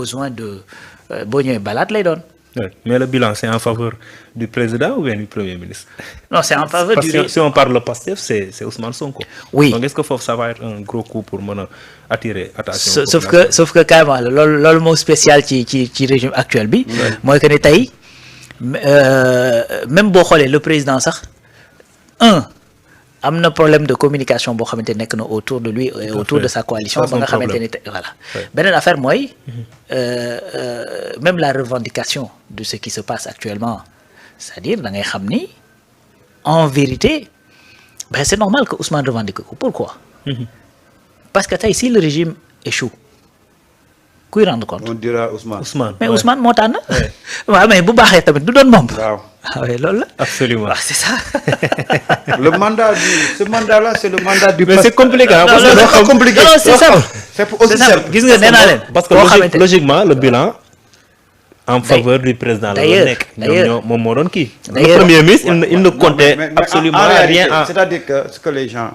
besoin de boo ñëwee balade lay doon. Ouais. Mais le bilan, c'est en faveur du président ou bien du Premier ministre? Non, c'est en faveur Parce du... que si on parle de Pastef, c'est Ousmane Sonko. Oui. Donc est-ce que ça va être un gros coup pour attirer attention? Sauf que carrément loolu moo spécial ci régime actuel bi. mooy que ne tey même boo xoolee le président sax am na problème de communication boo xamante nekk na autour de lui et autour de sa coalition ba nga xamante ni voilà beneen affaire mooy même la revendication de ce qui se passe actuellement c'est-à-dire da ngay xam ni en vérité ben c'est normal que Ousmane revendique ko pourquoi parce que tey si le régime échoue kuy rendre compte on dira Ousmane. mais Ousmane moo tànn waaw mais bu baaxee tamit du doon moom waaw oui loolu la absolument c'est ça ce mandat-là c'est le mandat du mais c'est compliqué parce que c'est compliqué non c'est simple c'est aussi simple gis nga nee naa leen parce que logiquement le bilan en faveur du président la doon nekk ñoom moom moo doon kii le premier ministre il ne comptait absolument rien c'est-à-dire que ce que les gens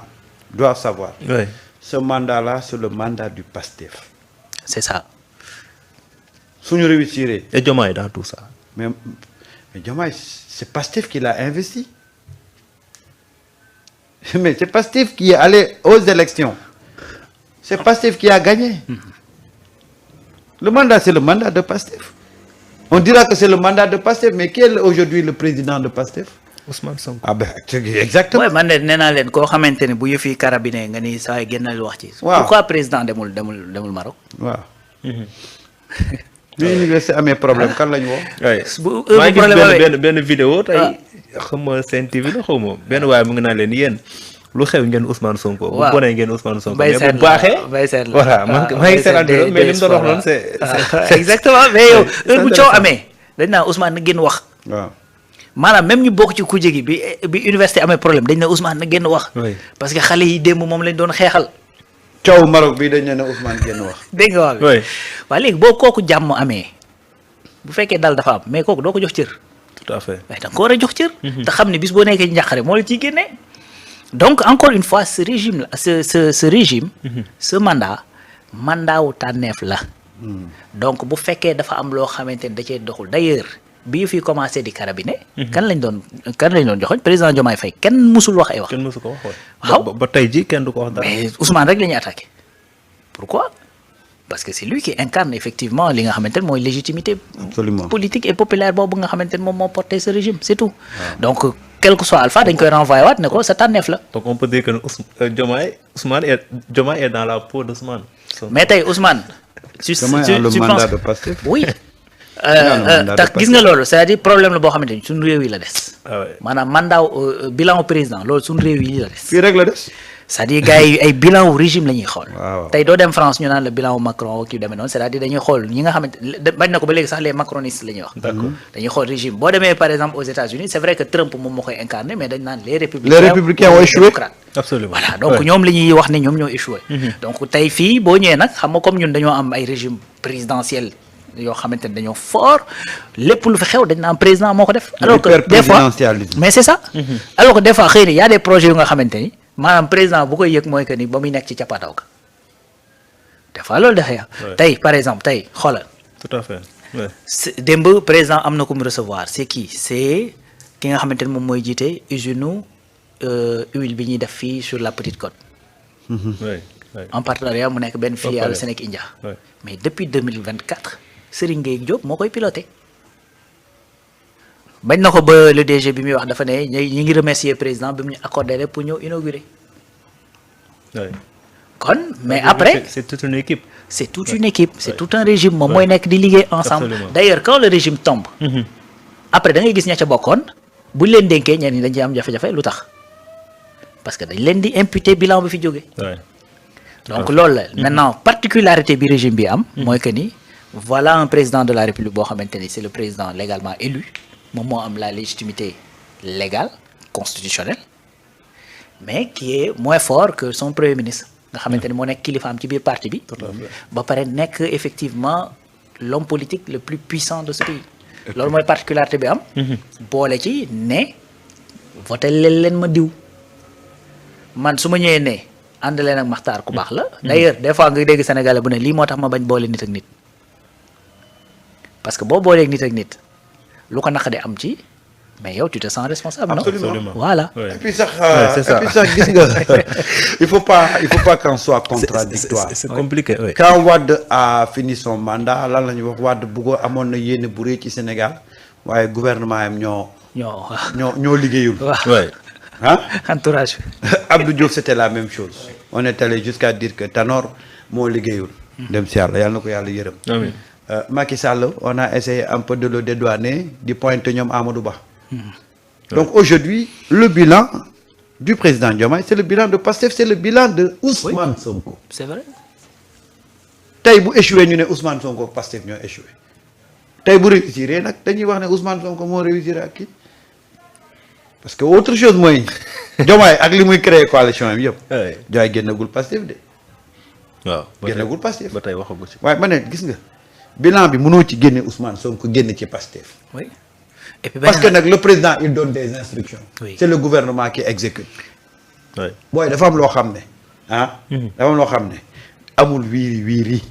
doivent savoir oui. Ce mandat-là c'est le mandat du PASTEF c'est ça suñu réussir et Diomaye dans tout ça mais Diomaye c'est PASTEF qui l'a investi mais c'est PASTEF qui est allé aux élections c'est PASTEF qui a gagné le mandat c'est le mandat de PASTEF on dira que c'est le mandat de PASTEF mais qui est aujourd'hui le président de PASTEF Ousmane Sonko. ah ben exactement. oui man de nee naa leen koo xamante ne bu yëf yi carabine nga ni saa yi génnal wax ci. waaw pourquoi président demul Maroc. waaw. bi université amee problème kan lañu woo. bu maa ngi benn vidéo tey xam nga Sen TV la xaw ma benn waaye mu ngi naan leen yéen lu xew ngeen Ousmane Sonko. waaw bu bonee ngeen Ousmane Sonko. mais bu baaxee bay seet la voilà maa ngi seetaan mais li mu doon wax noonu c'est exactement mais yow heure bu coow amee dañ naan Ousmane na génn wax. waaw. maanaam même ñu bokk ci kuje gi bi université amee problème dañ ne Ousmane na génn wax. parce que xale yi démb moom lañ doon xeexal. coow Maroc bi dañ ne Ousmane génn wax. dégg nga wax bi waaye léegi boo kooku jàmm amee bu fekkee dal dafa am mais kooku doo ko jox cër. tout à fait waaye da nga ko war a jox cër. te xam ne bis boo nekkee njàqare moo la ciy génnee. donc encore une fois ce régime là ce régime. ce mandat wu tànneef la. donc bu fekkee dafa am loo xamante ni da cee doxul d'ailleurs. bi fi commencé di carabiner. kan lañ doon joxoñ président Diomaye Faye kenn musul wax ay wax. kenn musu ko wax waaw ba tey ji kenn du ko wax dara. mais Ousmane rek la ñuy attaqué. pourquoi parce que c'est lui qui incarne effectivement li nga xamante ne mooy légitimité. absolument politique et populaire boobu nga xamante ne moom moo porté ce régime c'est tout. donc quel que soit Alpha dañ koy renvoyer waat ne ko sa tànneef la. donc on peut dire que Diomaye est dans la peau d'Ousmane. mais tey Ousmane. le mandat de Pastef. oui. tax gis nga loolu c'est-à-dire problème la boo xamante ni suñu réew yi la des. maanaam mandat bilan président loolu suñu réew yi la des. fii rek la des. c'est-à-dire gars yi ay bilan wu régime la ñuy xool. waaw tey doo dem France ñu naan la bilan wu Macron kii demee noonu c'est-à-dire dañuy xool ñi nga xamante bañ na ko ba léegi sax les macronistes la ñuy wax. d'accord dañuy xool régime boo demee par exemple aux États-Unis c'est vrai que Trump moom moo koy incarner mais dañ naan les républicains ont échoué. absolument voilà donc ñoom la ñuy wax ne ñoom ñoo échoué. donc tey fii boo ñëwee nag xam nga comme ñun dañoo am ay régime présidentiel yoo xamante ne dañoo fort lépp lu fi xew dañ naan président moo ko def. alors que des fois mais c'est ça. alors que des fois xëy na y a des projets yu nga xamante ni maanaam président bu koy yëg mooy que ni ba muy nekk ci cappaataw ga des fois loolu dafay am. tey par exemple tey xoolal. tout à fait. démb président am na ko mu recevoir c'est qui c'est ki nga xamante ne moom mooy jiite usine huile bi ñuy def fii sur la Petite Côte. en partenariat mu nekk benn filiale Sénégal India. mais depuis 2024. Serigne Gueye Diop moo koy piloté bañ na ko ba le DG bi muy wax dafa ne ñi ngi remercier président bi mu ñu accordé rek pour ñëw inaugurer. kon mais après c'est toute une équipe. c'est toute une équipe c'est tout un régime moom mooy nekk di liggéey ensemble. d'ailleurs quand le régime tombe. après da ngay gis ña ca bokkoon buñ leen dénkee ñenn ñi dañ ci am jafe-jafe lu tax parce que dañ leen di imputer bilan bi fi jóge donc loolu la maintenant particularité bi régime bi am. mooy que ni. voilà un président de la République boo xamante ni c'est le président légalement élu moom moo am la légitimité légale constitutionnelle mais qui est moins fort que son premier ministre nga xamante ni moo nekk kilifaam ci biir parti bi ba pare nekk effectivement l'homme politique le plus puissant de ce pays loolu mooy particularité bi am boole ci ne voté leen ma diw man su ma ñëwee ne ànd leen ak Maxtaar ku baax la d'ailleurs des fois nga dégg Sénégalais bu ne lii moo tax ma bañ boole nit ak nit parce que boo booleeg nit ak nit lu ko naqade am ci mais yow tu te sens responsable. Absolument. Non voilà. Et puis ça gis nga il faut pas qu'on soit contradictoire. C'est compliqué. Oui. Quand Wade a fini son mandat lan la ñuy wax Wade bëggoon amoon na yéene bu rëy ci Sénégal waaye gouvernement yam ñoo liggéeyul. Ouais. Hein? Entourage. Abdou Diouf c'était la même chose. On est allé jusqu'à dire que Tanor moo liggéeyul. dem si yàlla na ko yàlla yërëm. Amiin. Macky Sall on a essayé un peu de le dédouaner di pointer ñoom Amadou Ba. Donc aujourd'hui le bilan du président Diomaye c'est le bilan de Pastef, c'est le bilan de Ousmane Sonko. C'est vrai. tey bu échoué ñu ne Ousmane Sonko ak Pastef ñoo échoué tey bu réussir nag dañuy wax ne Ousmane Sonko moo réussir ak kii parce que autre chose mooy Diomaye ak li muy créer coalition am yëpp. Oui. Diomaye génnagul Pastef de. waaw génnagul Pastef. ba tey waxagu ci. waaye ma ne gis nga bilan bi mënoo ci génne Ousmane Sonko génne ci Pastef. Oui. Et puis parce que nag le président il donne des instructions. Oui. C'est le gouvernement qui exécute. Oui. booy dafa am loo xam ne ah. dafa am loo xam ne amul wiiri.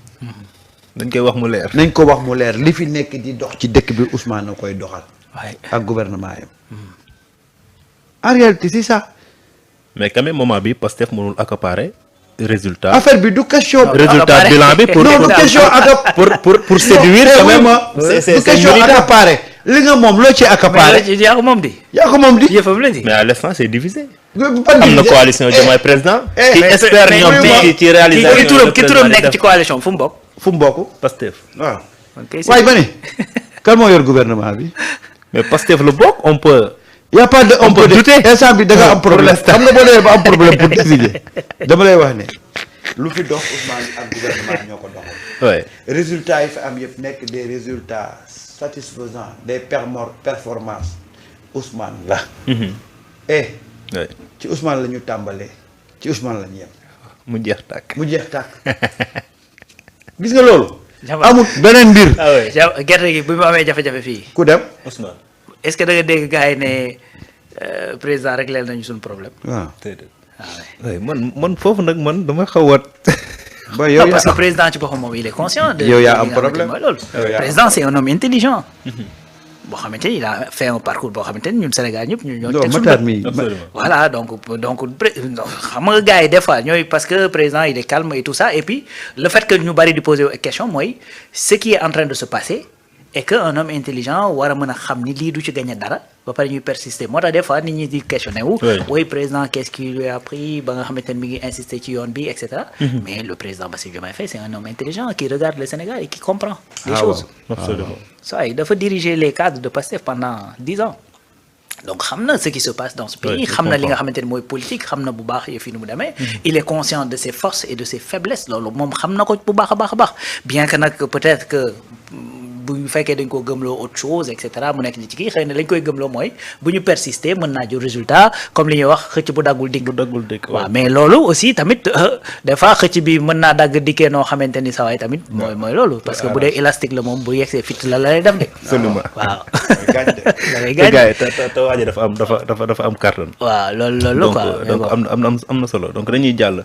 dañ koy wax mu leer. nañ ko wax mu leer li fi nekk di dox ci dëkk bi Ousmane na koy doxal. Ouais. ak gouvernement yam. En réalité c'est ça. mais quand même moment bi Pastef mënul accaparer résultat. affaire bi du question. résultat bilan bi pour non du question pour séduire quand même. du question accaparer li nga moom loo ci accaparer. mais yaa ko moom di. yaa ko moom di. yëfam la di. mais à l'instant c'est divisé. ban am na coalition Diomaye président. qui espère ñoom ci réalisation. ki turam nekk ci coalition fu mu bokk. fu mu bokk. Pastef. waaw. ok waaye ba ne kan moo yor gouvernement bi. mais Pastef le bokk on peut. y a pas de on peut douter. instant bi da nga am problème xam nga boo demee ba am problème pour décider dama lay wax ne lu fi dox Ousmane ak gouvernement ñoo ko doxal. ouais. résultats yi fi am yëpp nekk des résultats satisfaisants des performances Ousmane la. et ouais. ci Ousmane la ñu tàmbalee ci Ousmane la ñu yem mu jeex tàkk. mu jeex tàkk gis nga loolu. Jamono. amul beneen mbir. ah ouais. gerte gi bu mu amee jafe-jafe fii ku dem. Ousmane. est-ce que da nga dégg gars yi ne président réglé nañu suñu problème. waaw. oui man foofu nag man dama xaw a. ba yow Non, parce que yaa le président ci boppam moom il est conscient de. Yow yaa de am li nga xamante problème. ni mooy loolu. Yow yaa am président c'est un homme intelligent. boo xamante ni il a fait un parcours boo xamante ni ñun Sénégal ñëpp ñu ñoo non teg suñu Matar bët. mi absolument. Voilà donc xam nga gars yi des fois ñooy parce que président il est calme et tout ça et puis le fait que ñu bari di poser question mooy ce qui est en train de se passer et que un homme intelligent war a mën a xam ni lii du ci gagner dara ba pare ñuy persister moo tax des fois nit ñi di questionner wu. Oui. oui président qu'est-ce qui lui a pris ba nga xamante ni mi ngi insister ci yoon bi et cetera. mais le président Bassirou Diomaye Faye c'est un homme intelligent qui regarde le Sénégal et qui comprend les choses. absolument. Ça il dafa diriger les cadres de Pastef pendant 10 ans. donc xam na ce qui se passe dans ce pays Ouais, je xam na li nga comprends. xamante ni mooy politique xam na bu baax yëf yi nu mu demee il est conscient de ses forces et de ses faiblesses loolu moom xam na ko bu baax a baax a baax bien que nag peut-être que bu fekkee dañ ko gëmloo autre chose et cetera mu nekk ci kii xëy na lañ koy gëmloo mooy bu ñu persister mën naa jur résultat comme li ñuy wax xëcc bu daggul dikk. bu daggul dëkk. waaw mais loolu aussi tamit des fois xëcc bi mën naa dagg dikkee noo xamante ni sawaay tamit mooy loolu parce que bu dee élastique la moom bu yegsee fit la lay def de. absolument. waaw. gaañ de. da ngay te gaañ. gars yi te waa ji dafa am carton. waaw loolu donc quoi. mais donc bon. am na solo donc dañuy jàll.